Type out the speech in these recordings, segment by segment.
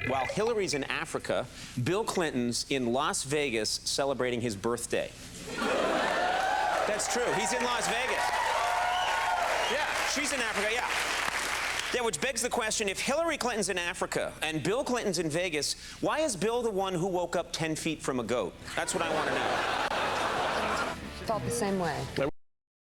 While Hillary's in Africa, Bill Clinton's in Las Vegas celebrating his birthday. That's true. He's in Las Vegas. Yeah, she's in Africa, yeah. Yeah, which begs the question, if Hillary Clinton's in Africa and Bill Clinton's in Vegas, why is Bill the one who woke up 10 feet from a goat? That's what I want to know. Felt the same way.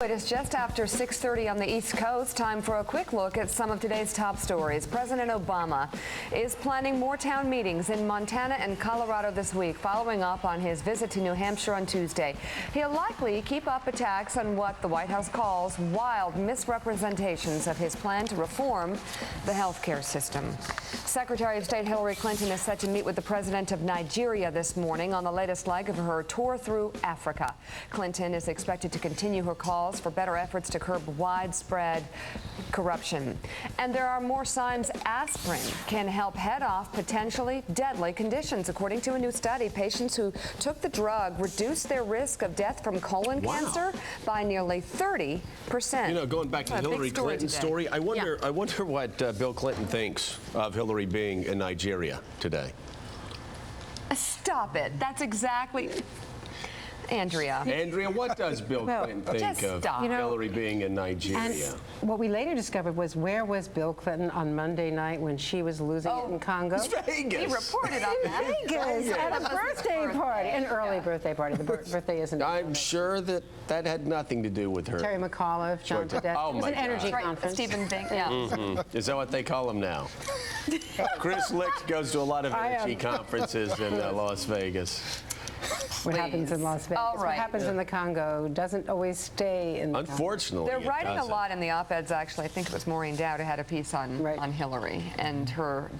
It is just after 6:30 on the East Coast. Time for a quick look at some of today's top stories. President Obama is planning more town meetings in Montana and Colorado this week, following up on his visit to New Hampshire on Tuesday. He'll likely keep up attacks on what the White House calls wild misrepresentations of his plan to reform the health care system. Secretary of State Hillary Clinton is set to meet with the president of Nigeria this morning on the latest leg of her tour through Africa. Clinton is expected to continue her calls for better efforts to curb widespread corruption. And there are more signs aspirin can help head off potentially deadly conditions. According to a new study, patients who took the drug reduced their risk of death from colon cancer by nearly 30%. You know, going back to the Hillary Clinton story, I wonder what Bill Clinton thinks of Hillary being in Nigeria today. Stop it. That's exactly... Andrea, what does Bill Clinton think of Hillary being in Nigeria? And what we later discovered was, where was Bill Clinton on Monday night when she was losing it in Congo? Vegas. He reported on that. Vegas at a birthday party, an early birthday party. The birthday isn't. I'm sure that had nothing to do with her. Terry McAuliffe, John Podesta. Oh, it was an energy conference. Stephen Bing. Yeah. Is that what they call him now? Chris Licht goes to a lot of energy conferences in Las Vegas. What happens in Las Vegas, what happens in the Congo doesn't always stay in the Unfortunately, They're writing a lot in the op-eds, actually. I think it was Maureen Dowd who had a piece on Hillary and her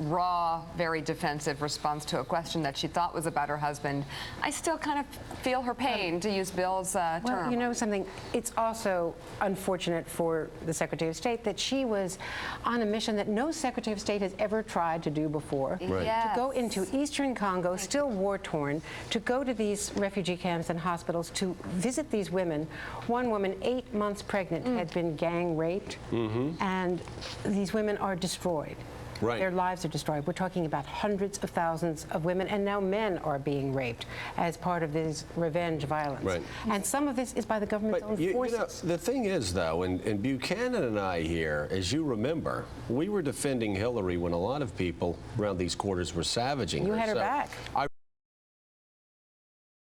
raw, very defensive response to a question that she thought was about her husband. I still kind of feel her pain, to use Bill's term. Well, you know something, it's also unfortunate for the Secretary of State that she was on a mission that no Secretary of State has ever tried to do before. Yes. To go into eastern Congo, still war-torn, to go to these refugee camps and hospitals to visit these women. One woman, 8 months pregnant, had been gang raped, and these women are destroyed. Their lives are destroyed. We're talking about hundreds of thousands of women, and now men are being raped as part of this revenge violence. And some of this is by the government's own forces. You know, the thing is, though, and Buchanan and I here, as you remember, we were defending Hillary when a lot of people around these quarters were savaging her. You had her back.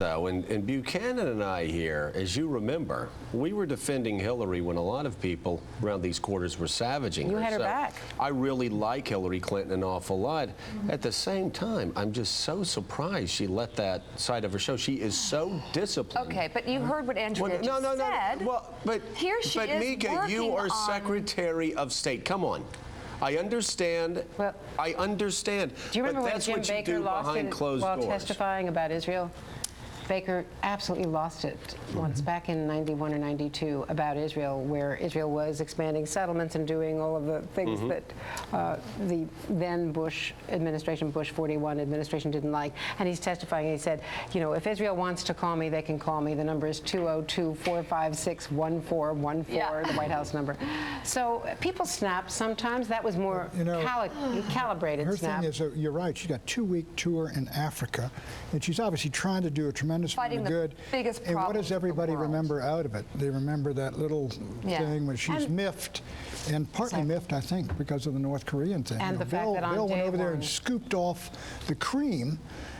And Buchanan and I here, as you remember, we were defending Hillary when a lot of people around these quarters were savaging her. You had her back. I really like Hillary Clinton an awful lot. At the same time, I'm just so surprised she let that side of her show. She is so disciplined. Okay, but you heard what Andrea just said. Well, but here she is Mika, you are Secretary of State. Come on. I understand. Well, I understand. Do you remember but when that's Jim what you Baker do lost behind it closed while doors. testifying about Israel? Baker absolutely lost it once back in 91 or 92 about Israel, where Israel was expanding settlements and doing all of the things that the then Bush administration, Bush 41 administration, didn't like. And he's testifying, and he said, you know, if Israel wants to call me, they can call me. The number is 202-456-1414, the White House number. So people snap sometimes. That was more calibrated snap. Her thing is, you're right, she's got a 2-week tour in Africa, and she's obviously trying to do a tremendous amount of good. Biggest and what does everybody remember out of it? They remember that little thing when she's miffed, and partly miffed, I think, because of the North Korean thing. And the fact that on Bill went day over there one and scooped off the cream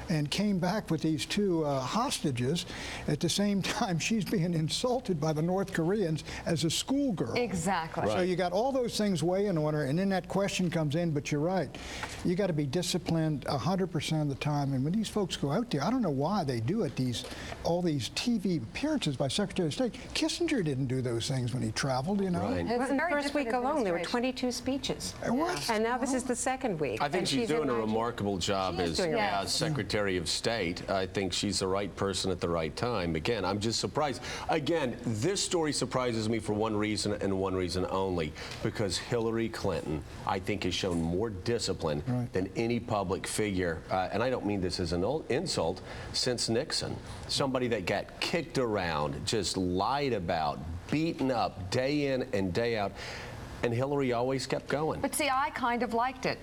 and came back with these 2 hostages. At the same time, she's being insulted by the North Koreans as a schoolgirl. Exactly. So you got all those things weighing on her, and then that question comes in, but you're right. You got to be disciplined 100% of the time. And when these folks go out there, I don't know why they do it, all these TV appearances by Secretary of State. Kissinger didn't do those things when he traveled, you know. Well, in the first week alone, there were 22 speeches. And now this is the second week. I think she's doing a remarkable job as Secretary of State. I think she's the right person at the right time. Again, I'm just surprised. Again, this story surprises me for one reason and one reason only, because Hillary Clinton, I think, has shown more discipline than any public figure, and I don't mean this as an insult, since Nixon. Somebody that got kicked around, just lied about, beaten up day in and day out, and Hillary always kept going. But see, I kind of liked it.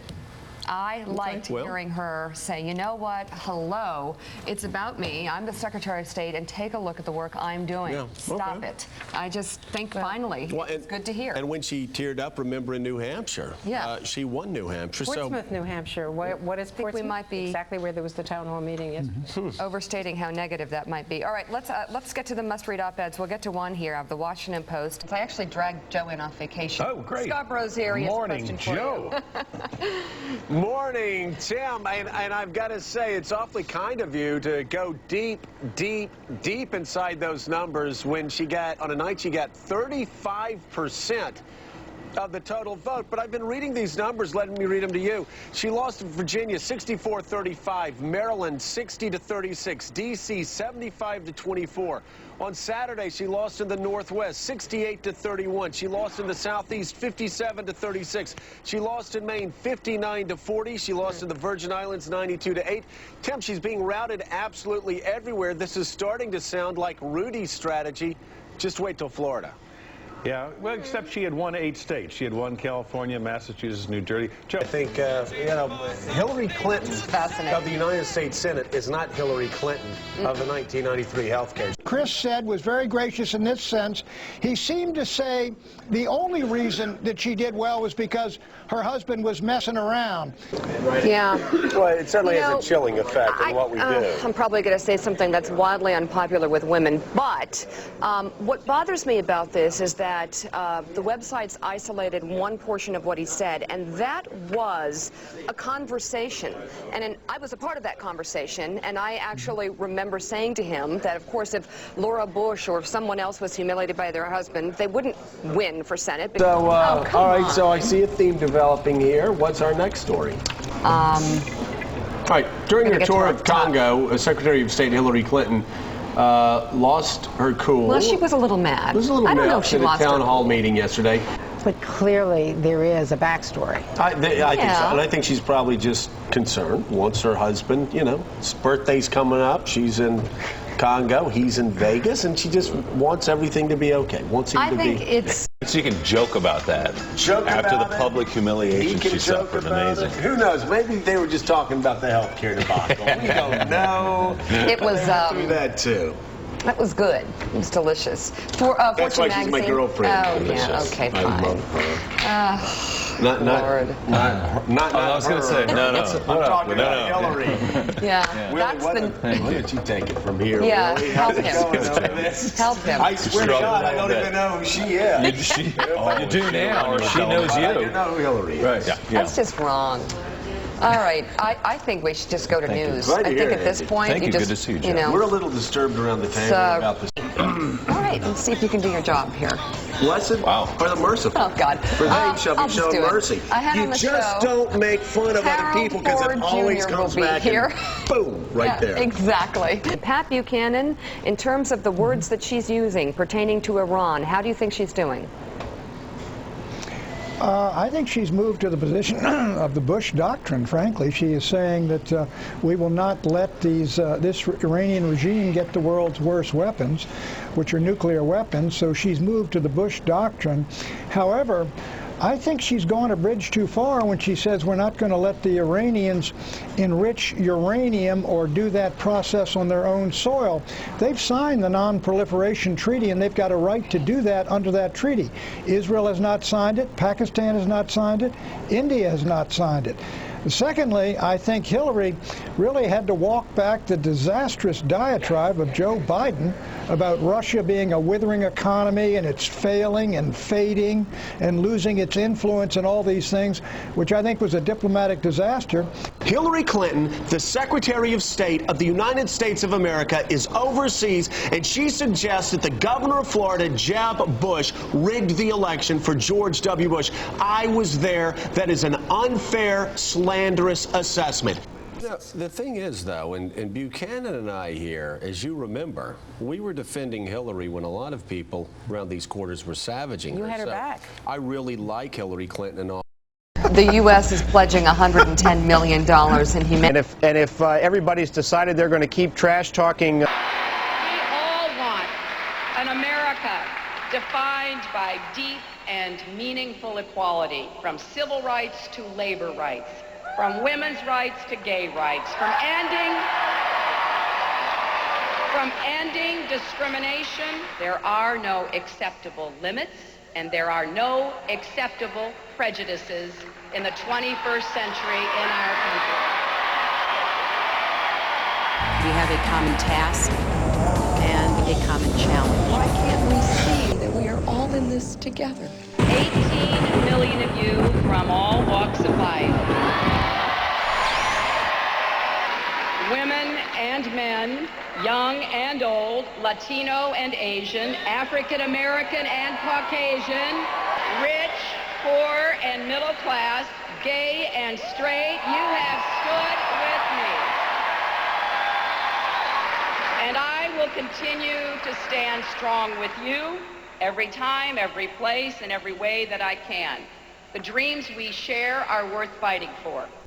I liked Well. hearing her say, you know what, hello, it's about me. I'm the Secretary of State, and take a look at the work I'm doing. Yeah, Stop okay. it. I just think finally, it's good to hear. And when she teared up, remember in New Hampshire, Yeah. she won New Hampshire. Portsmouth, New Hampshire. What is we Portsmouth? might be- exactly where there was the town hall meeting yesterday. Overstating how negative that might be. All right, let's get to the must-read op-eds. We'll get to one here of the Washington Post. I actually dragged Joe in off vacation. Oh, great. Scarborough's here. He has a Morning, question for you. Joe. Morning, Tim. And I've got to say, it's awfully kind of you to go deep, deep, deep inside those numbers when on a night she got 35% of the total vote. But I've been reading these numbers, letting me read them to you. She lost in Virginia 64-35, Maryland 60-36, D.C. 75-24. On Saturday, she lost in the Northwest 68-31. She lost in the Southeast 57-36. She lost in Maine 59-40. She lost in the Virgin Islands 92-8. Tim, she's being routed absolutely everywhere. This is starting to sound like Rudy's strategy. Just wait till Florida. Yeah, well, except she had won 8 states. She had won California, Massachusetts, New Jersey. Joe. I think, Hillary Clinton fascinating. of the United States Senate is not Hillary Clinton of the 1993 health care. Chris said was very gracious in this sense. He seemed to say the only reason that she did well was because her husband was messing around. Yeah. Well, it certainly You has know, a chilling effect on what we do. I'm probably going to say something that's wildly unpopular with women, but what bothers me about this is that the website's isolated one portion of what he said, and that was a conversation. And I was a part of that conversation, and I actually remember saying to him that, of course, if Laura Bush or if someone else was humiliated by their husband, they wouldn't win for Senate. So, Oh, come all right, on. so I see a theme developing here. What's our next story? All right, during her get to tour our of Congo, Secretary of State Hillary Clinton lost her cool. Well, she was a little mad. was a little I don't mad know if she at a lost her town hall cool. meeting yesterday. But clearly there is a backstory. I think so, Yeah. and I think she's probably just concerned. Wants her husband, his birthday's coming up. She's in Congo, he's in Vegas, and she just wants everything to be okay. Wants him I to think be. it's So you can joke about that. Joke After about the it. public He humiliation can she joke suffered. about Amazing. it. Who knows? Maybe they were just talking about the healthcare debacle. We don't know. it was Do that too. that was good. It was delicious. That's Fortune why she's my magazine. girlfriend. Oh yeah. Delicious. Okay. I Fine. love her. Not Lord. I was going to say, no. I'm talking about Hillary. Yeah. Really, That's what the. Why don't you take it from here? Yeah, Really? help How's it him. going over this? Help him. I swear to Struggle God, I a don't little even bit. know who she is. You do now, or she knows But I do you. know who Hillary is. Right. Yeah. That's just wrong. All right. I think we should just go to news. Glad I to think hear at this it. point Thank you. just Good to see you, you Jeff. know. We're a little disturbed around the table So- about this. All right. Let's see if you can do your job here. Blessed Wow. are the merciful. Oh God. For they shall I'll be just shown do it. mercy. I had You on the just show, don't make fun of other Harold people because Ford it always Jr. comes will be back here. and boom, right Yeah, there. Exactly. Pat Buchanan, in terms of the words that she's using pertaining to Iran, how do you think she's doing? I think she's moved to the position of the Bush doctrine, frankly. She is saying that we will not let this Iranian regime get the world's worst weapons, which are nuclear weapons, so she's moved to the Bush doctrine. However, I think she's gone a bridge too far when she says we're not going to let the Iranians enrich uranium or do that process on their own soil. They've signed the Non-Proliferation Treaty, and they've got a right to do that under that treaty. Israel has not signed it. Pakistan has not signed it. India has not signed it. Secondly, I think Hillary really had to walk back the disastrous diatribe of Joe Biden about Russia being a withering economy and it's failing and fading and losing its influence and all these things, which I think was a diplomatic disaster. Hillary Clinton, the Secretary of State of the United States of America, is overseas, and she suggests that the governor of Florida, Jeb Bush, rigged the election for George W. Bush. I was there. That is an unfair, slanderous assessment. The thing is, though, and Buchanan and I here, as you remember, we were defending Hillary when a lot of people around these quarters were savaging her. You had her So back. I really like Hillary Clinton and all. The U.S. is pledging $110 million in humanitarian. And if everybody's decided they're going to keep trash talking. We all want an America defined by deep and meaningful equality, from civil rights to labor rights. from women's rights to gay rights, from ending discrimination. There are no acceptable limits, and there are no acceptable prejudices in the 21st century in our country. We have a common task and a common challenge. Why can't we see that we are all in this together? 18 million of you from all walks of life. Women and men, young and old, Latino and Asian, African American and Caucasian, rich, poor and middle class, gay and straight, you have stood with me. And I will continue to stand strong with you every time, every place, and every way that I can. The dreams we share are worth fighting for.